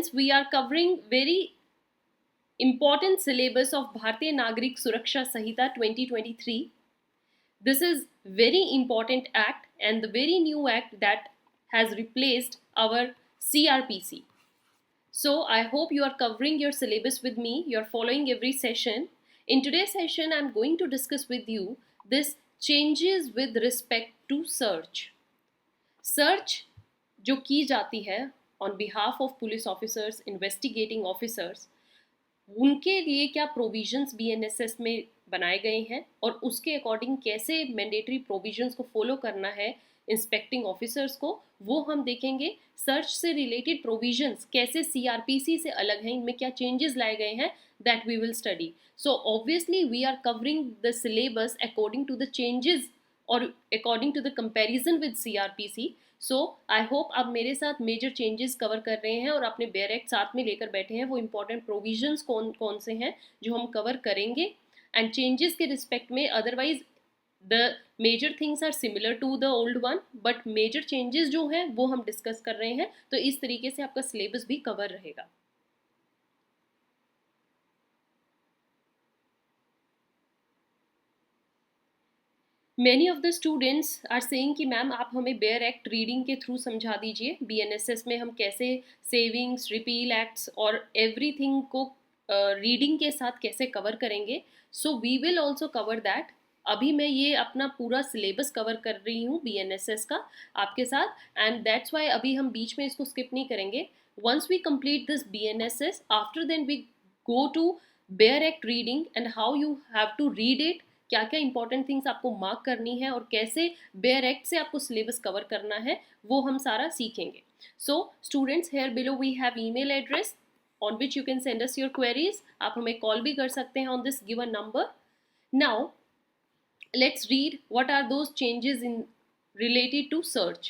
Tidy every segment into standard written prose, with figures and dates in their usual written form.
students, we are covering very important syllabus of Bharatiya Nagrik Suraksha Samhita 2023. This is very important act and the very new act that has replaced our CRPC. So I hope you are covering your syllabus with me. You are following every session. In today's session, I'm going to discuss with you this changes with respect to search. Search जो की जाती है on behalf of police officers, investigating officers, उनके लिए क्या provisions BNSS में बनाए गए हैं और उसके अकॉर्डिंग कैसे मैंडेटरी प्रोविजंस को फॉलो करना है इंस्पेक्टिंग ऑफिसर्स को, वो हम देखेंगे. सर्च से रिलेटेड प्रोविजंस कैसे CRPC से अलग हैं, इनमें क्या चेंजेस लाए गए हैं, that we will study. So obviously we are covering the syllabus according to the changes और according to the comparison with CRPC. So I hope आप मेरे साथ मेजर चेंजेस कवर कर रहे हैं और अपने बेयर एक्ट साथ में लेकर बैठे हैं. वो इंपॉर्टेंट प्रोविजंस कौन कौन से हैं जो हम कवर करेंगे एंड चेंजेस के रिस्पेक्ट में. Otherwise the major things are similar to the old one, but major changes जो हैं वो हम डिस्कस कर रहे हैं. तो इस तरीके से आपका सिलेबस भी कवर रहेगा. Many of the students are saying कि मैम आप हमें बेयर एक्ट रीडिंग के थ्रू समझा दीजिए. BNSS में हम कैसे सेविंग्स, रिपील एक्ट्स और एवरीथिंग को रीडिंग के साथ कैसे कवर करेंगे. So we will also cover that. अभी मैं ये अपना पूरा सिलेबस कवर कर रही हूँ BNSS का आपके साथ, एंड दैट्स वाई अभी हम बीच में इसको स्किप नहीं करेंगे. Once we complete this BNSS, after then we go to bare act reading and how you have to read it, क्या क्या इंपॉर्टेंट थिंग्स आपको मार्क करनी है और कैसे बेयर एक्ट से आपको सिलेबस कवर करना है, वो हम सारा सीखेंगे. So students, here below we have email address on which you can send us your queries. आप हमें कॉल भी कर सकते हैं on this given number. Now let's read what are those changes in related to search.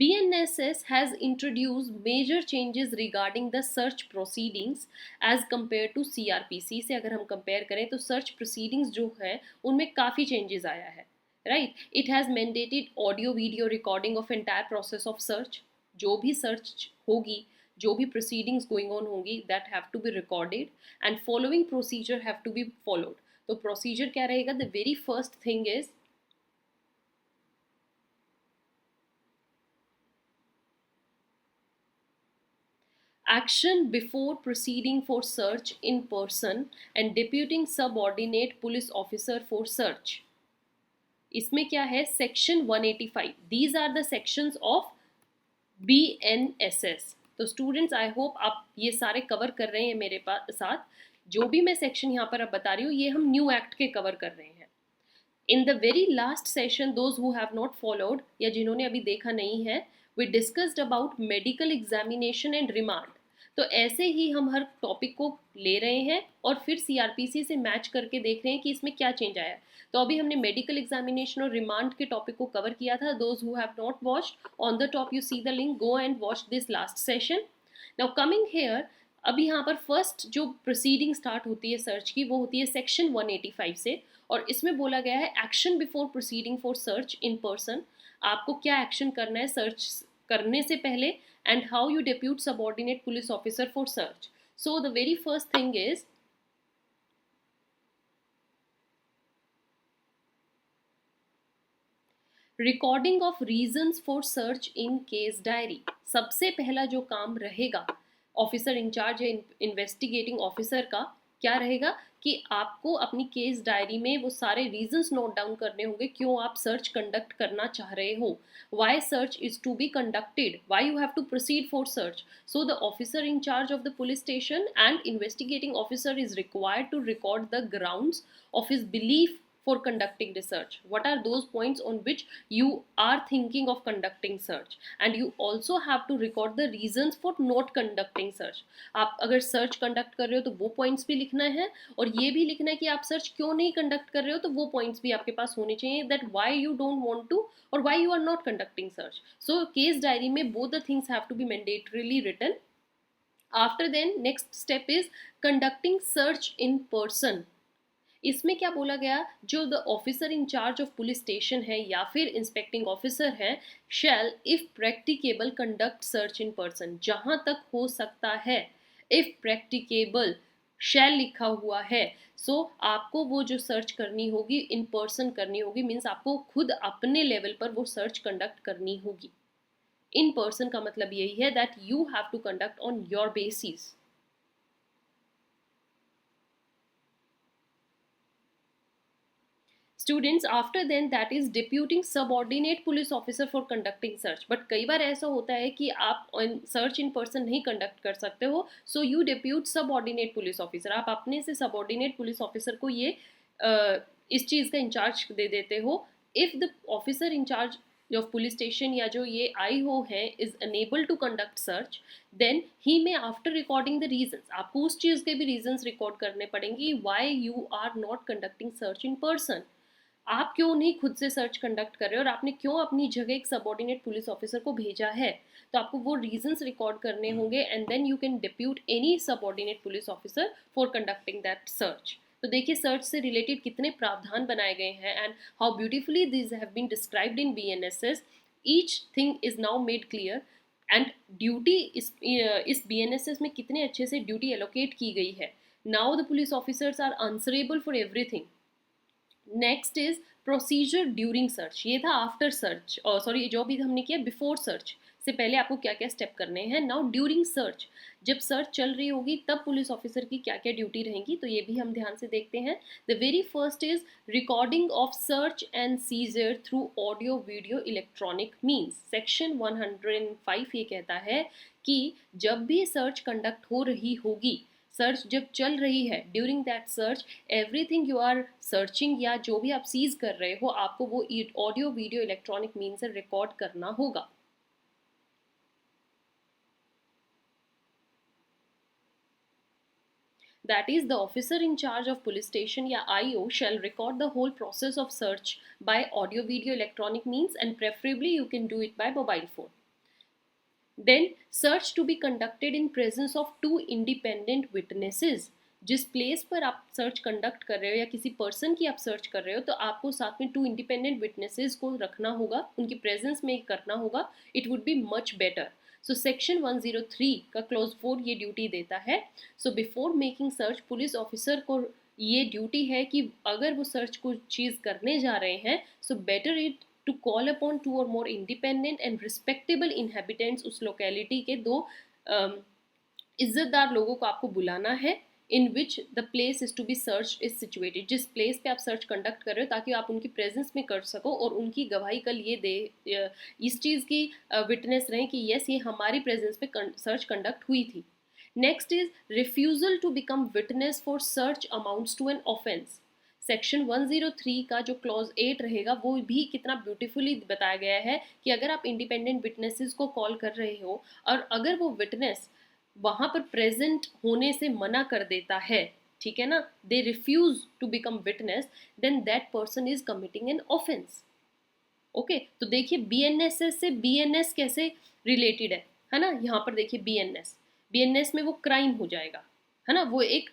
BNSS has introduced major changes regarding the search proceedings as compared to CRPC. से अगर हम compare करें तो search proceedings जो है उनमें काफ़ी changes आया है, right? It has mandated audio video recording of entire process of search. जो भी search होगी, जो भी proceedings going on होंगी, that have to be recorded and following procedure have to be followed. तो प्रोसीजर क्या रहेगा? The very first thing is action before proceeding for search in person and deputing subordinate police officer for search. इसमें क्या है? Section 185. These are the sections of BNSS. तो students, I hope आप ये सारे कवर कर रहे हैं मेरे पास साथ. जो भी मैं सेक्शन यहाँ पर अब बता रही हूँ ये हम न्यू एक्ट के कवर कर रहे हैं. In the very last session, those who have not followed या जिन्होंने अभी देखा नहीं है, we discussed about medical examination and remand. तो ऐसे ही हम हर टॉपिक को ले रहे हैं और फिर CRPC से मैच करके देख रहे हैं कि इसमें क्या चेंज आया है. तो अभी हमने मेडिकल एग्जामिनेशन और रिमांड के टॉपिक को कवर किया था. Those who have not watched, on the top you see the link, go and watch this last session. Now coming here, अब यहाँ पर फर्स्ट जो प्रोसीडिंग स्टार्ट होती है सर्च की, वो होती है सेक्शन 185 से, और इसमें बोला गया है action before proceeding for search in person. आपको क्या एक्शन करना है सर्च करने से पहले, and how you depute subordinate police officer for search. So the very first thing is recording of reasons for search in case diary. सबसे पहला जो काम रहेगा ऑफिसर इंचार्ज या इन्वेस्टिगेटिंग ऑफिसर का, क्या रहेगा कि आपको अपनी केस डायरी में वो सारे रीजंस नोट डाउन करने होंगे क्यों आप सर्च कंडक्ट करना चाह रहे हो. Why search is to be conducted, why you have to proceed for search. So the officer in charge of the police station and investigating officer is required to record the grounds of his belief for conducting research. What are those points on which you are thinking of conducting search? And you also have to record the reasons for not conducting search. आप अगर search conduct कर रहे हो तो वो points भी लिखना है, और ये भी लिखना है कि आप सर्च क्यों नहीं कंडक्ट कर रहे हो, तो वो पॉइंट्स भी आपके पास होने चाहिए, that why you don't want to और why you are not conducting search. So case diary में both the things have to be mandatorily written. After then, next step is conducting search in person. इसमें क्या बोला गया, जो the officer in charge of police station है या फिर inspecting officer है, shall if practicable conduct search in person, जहां तक हो सकता है, इफ प्रैक्टिकेबल, शैल लिखा हुआ है। आपको वो जो सर्च करनी होगी इन पर्सन करनी होगी, मीन्स आपको खुद अपने लेवल पर वो सर्च कंडक्ट करनी होगी। इन पर्सन का मतलब यही है that you have to conduct on your basis. Students after then that is deputing subordinate police officer for conducting search, but कई बार ऐसा होता है कि आप सर्च इन पर्सन नहीं कंडक्ट कर सकते हो, so you depute subordinate police officer, आप अपने से सबऑर्डिनेट पुलिस ऑफिसर को ये इस चीज़ का इंचार्ज दे देते हो। If the officer in charge of police station या जो ये आई हो है is unable to conduct search, then he may after recording the reasons, आपको उस चीज़ के भी रीजंस रिकॉर्ड करने पड़ेंगे why you are not conducting search in person. आप क्यों नहीं खुद से सर्च कंडक्ट कर रहे हो और आपने क्यों अपनी जगह एक सबऑर्डिनेट पुलिस ऑफिसर को भेजा है, तो आपको वो रीजंस रिकॉर्ड करने होंगे and then you can depute any subordinate police officer for conducting that search. तो देखिए सर्च से रिलेटेड कितने प्रावधान बनाए गए हैं and how beautifully this have been described in BNSS. Each thing is now made clear and duty इस BNSS में कितने अच्छे से ड्यूटी एलोकेट की गई है। Now the police officers are answerable for everything. Next is procedure during search, ये था आफ्टर सर्च, सॉरी जो भी हमने किया बिफोर सर्च से पहले आपको क्या क्या स्टेप करने हैं। नाउ ड्यूरिंग सर्च, जब सर्च चल रही होगी तब पुलिस ऑफिसर की क्या क्या ड्यूटी रहेंगी, तो ये भी हम ध्यान से देखते हैं। The very first is recording of search and seizure through audio video electronic means. Section 105 ये कहता है कि जब भी सर्च कंडक्ट हो रही होगी, सर्च जब चल रही है, during that search everything you are searching या जो भी आप सीज कर रहे हो, आपको वो ऑडियो वीडियो इलेक्ट्रॉनिक मीन से रिकॉर्ड करना होगा। That is, the officer in charge of police station या IO shall record the whole process of search by audio video electronic means and preferably you can do it by mobile phone. Then search to be conducted in presence of two independent witnesses। जिस place पर आप search conduct कर रहे हो या किसी person की आप सर्च कर रहे हो, तो आपको साथ में टू इंडिपेंडेंट विटनेसेस को रखना होगा, उनकी प्रेजेंस में करना होगा। It would be much better. So section 103 का क्लॉज 4 ये ड्यूटी देता है। So before making search police officer को ये ड्यूटी है कि अगर वो सर्च को चीज़ करने जा रहे हैं, so better it to call upon two और more independent and respectable inhabitants, उस लोकेलिटी के दो इज्जतदार लोगों को आपको बुलाना है, in which the place is to be search is situated, जिस प्लेस पे आप सर्च कंडक्ट कर रहे हो, ताकि आप उनकी प्रेजेंस में कर सको और उनकी गवाही कल ये दे, इस चीज़ की विटनेस रहें कि यस ये हमारी प्रेजेंस पे सर्च कंडक्ट हुई थी। Next is refusal to become witness for search amounts to an offence. Section 103 का जो क्लॉज 8 रहेगा वो भी कितना ब्यूटीफुली बताया गया है कि अगर आप इंडिपेंडेंट विटनेसेस को कॉल कर रहे हो और अगर वो विटनेस वहां पर प्रेजेंट होने से मना कर देता है, ठीक है ना, they refuse to become witness, then that person is committing an offence. Okay, तो देखिए बीएनएसएस से बीएनएस कैसे रिलेटेड है ना, यहाँ पर देखिए बीएनएस में वो क्राइम हो जाएगा, है ना, वो एक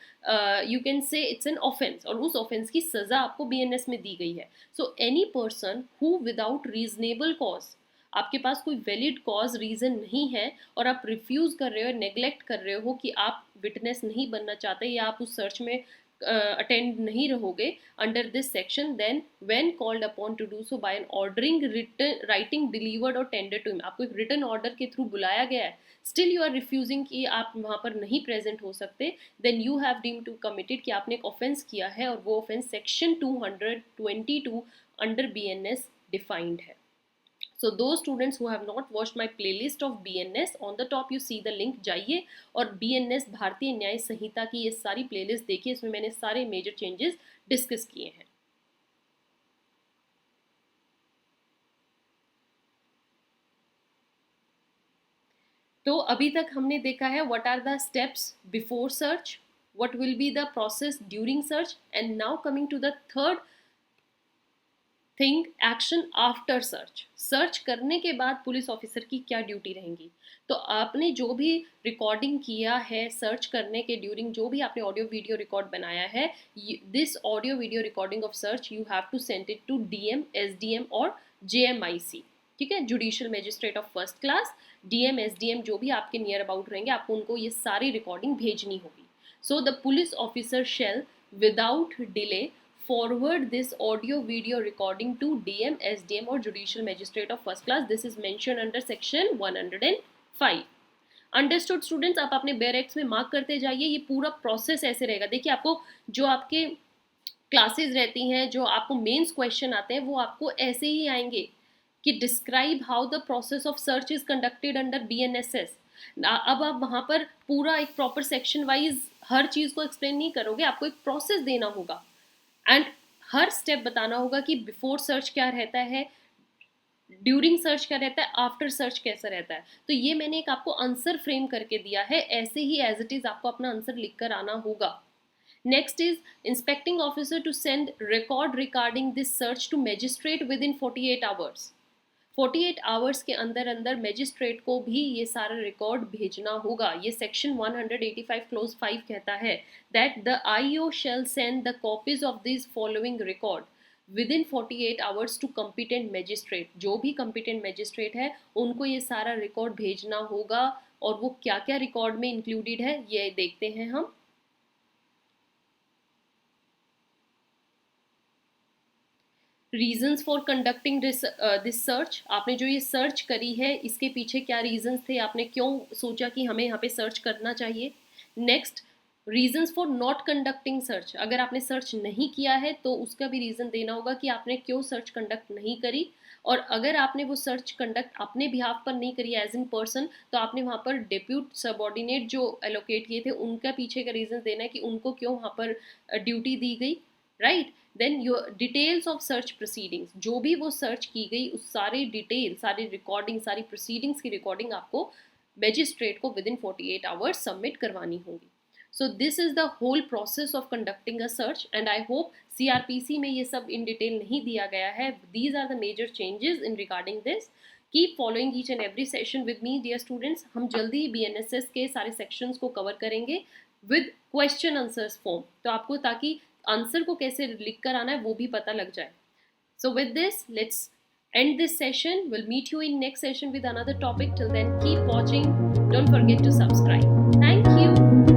you can say it's an offence और उस ऑफेंस की सजा आपको बीएनएस में दी गई है। So any person who without reasonable cause, आपके पास कोई वैलिड कॉज रीजन नहीं है और आप रिफ्यूज कर रहे हो, नेग्लेक्ट कर रहे हो कि आप विटनेस नहीं बनना चाहते या आप उस सर्च में अटेंड नहीं रहोगे under this section, then when called upon to do so by an ordering written writing delivered or tender to him, आपको एक रिटन ऑर्डर के थ्रू बुलाया गया है, स्टिल यू आर रिफ्यूजिंग कि आप वहाँ पर नहीं प्रेजेंट हो सकते, then you have deem to committed कि आपने एक ऑफेंस किया है और वो offence section 222 under BNS defined है। So those students who have not watched my playlist of BNS, on the top you see the link, जाइए और BNS भारतीय न्याय संहिता की ये सारी प्लेलिस्ट देखिए, इसमें मैंने सारे मेजर चेंजेस डिस्कस किए हैं। तो अभी तक हमने देखा है what are the steps before search, what will be the process during search, and now coming to the third think action after search, search करने के बाद पुलिस ऑफिसर की क्या ड्यूटी रहेंगी। तो आपने जो भी रिकॉर्डिंग किया है सर्च करने के ड्यूरिंग, जो भी आपने ऑडियो वीडियो रिकॉर्ड बनाया है, this audio video recording of search you have to send it to DM, SDM और जेएमआईसी, ठीक है, judicial magistrate of first class. DM, SDM जो भी आपके नियर अबाउट रहेंगे, आपको उनको ये सारी रिकॉर्डिंग भेजनी होगी। So the police officer shall without delay forward this audio video recording to DM, SDM or Judicial Magistrate of First Class. This is mentioned under section 105. Understood students, आप अपने bear acts में mark करते जाइए। ये पूरा process ऐसे रहेगा। देखिए, आपको जो आपके क्लासेस रहती हैं, जो आपको मेंस क्वेश्चन आते हैं, वो आपको ऐसे ही आएंगे कि describe how the process of search is conducted under BNSS। अब आप वहाँ पर पूरा एक प्रॉपर सेक्शन वाइज हर चीज़ को एक्सप्लेन नहीं करोगे, आपको एक प्रोसेस देना होगा एंड हर स्टेप बताना होगा कि बिफोर सर्च क्या रहता है, ड्यूरिंग सर्च क्या रहता है, आफ्टर सर्च कैसा रहता है। तो ये मैंने एक आपको आंसर फ्रेम करके दिया है, ऐसे ही एज इट इज आपको अपना आंसर लिख कर आना होगा। Next is inspecting officer to send record regarding this search to magistrate within 48 hours. 48 hours के अंदर अंदर मैजिस्ट्रेट को भी ये सारा रिकॉर्ड भेजना होगा। ये सेक्शन 185 क्लोज 5 कहता है that the IO shall send the copies of this following record within 48 hours to competent magistrate. जो भी कम्पिटेंट मैजिस्ट्रेट है उनको ये सारा रिकॉर्ड भेजना होगा। और वो क्या क्या रिकॉर्ड में इंक्लूडेड है ये देखते हैं हम। Reasons for conducting this search, आपने जो ये सर्च करी है इसके पीछे क्या रीजंस थे, आपने क्यों सोचा कि हमें यहाँ पे सर्च करना चाहिए। Next, reasons for not conducting search, अगर आपने सर्च नहीं किया है तो उसका भी रीज़न देना होगा कि आपने क्यों सर्च कंडक्ट नहीं करी। और अगर आपने वो सर्च कंडक्ट अपने बिहाफ पर नहीं करी एज इन पर्सन, तो आपने वहाँ पर डेप्यूट सबऑर्डिनेट जो एलोकेट किए थे उनका पीछे का रीज़न देना है कि उनको क्यों वहाँ पर ड्यूटी दी गई, right. Then your details of search proceedings, जो भी वो सर्च की गई उस सारे डिटेल, सारी रिकॉर्डिंग, सारी प्रोसीडिंग्स की रिकॉर्डिंग आपको मैजिस्ट्रेट को विद इन 48 आवर्स सबमिट करवानी होगी। So this is the whole process of conducting a search and I hope CRPC में ये सब इन डिटेल नहीं दिया गया है। These are the major changes in regarding this. Keep following each and every session with me dear students. हम जल्दी ही BNSS के सारे सेक्शंस को कवर करेंगे विद क्वेश्चन आंसर्स फॉर्म, तो आपको ताकि आंसर को कैसे लिख कर आना है वो भी पता लग जाए। So with this, let's end this session. We'll meet you in next session with another topic. Till then, keep watching. Don't forget to subscribe. Thank you.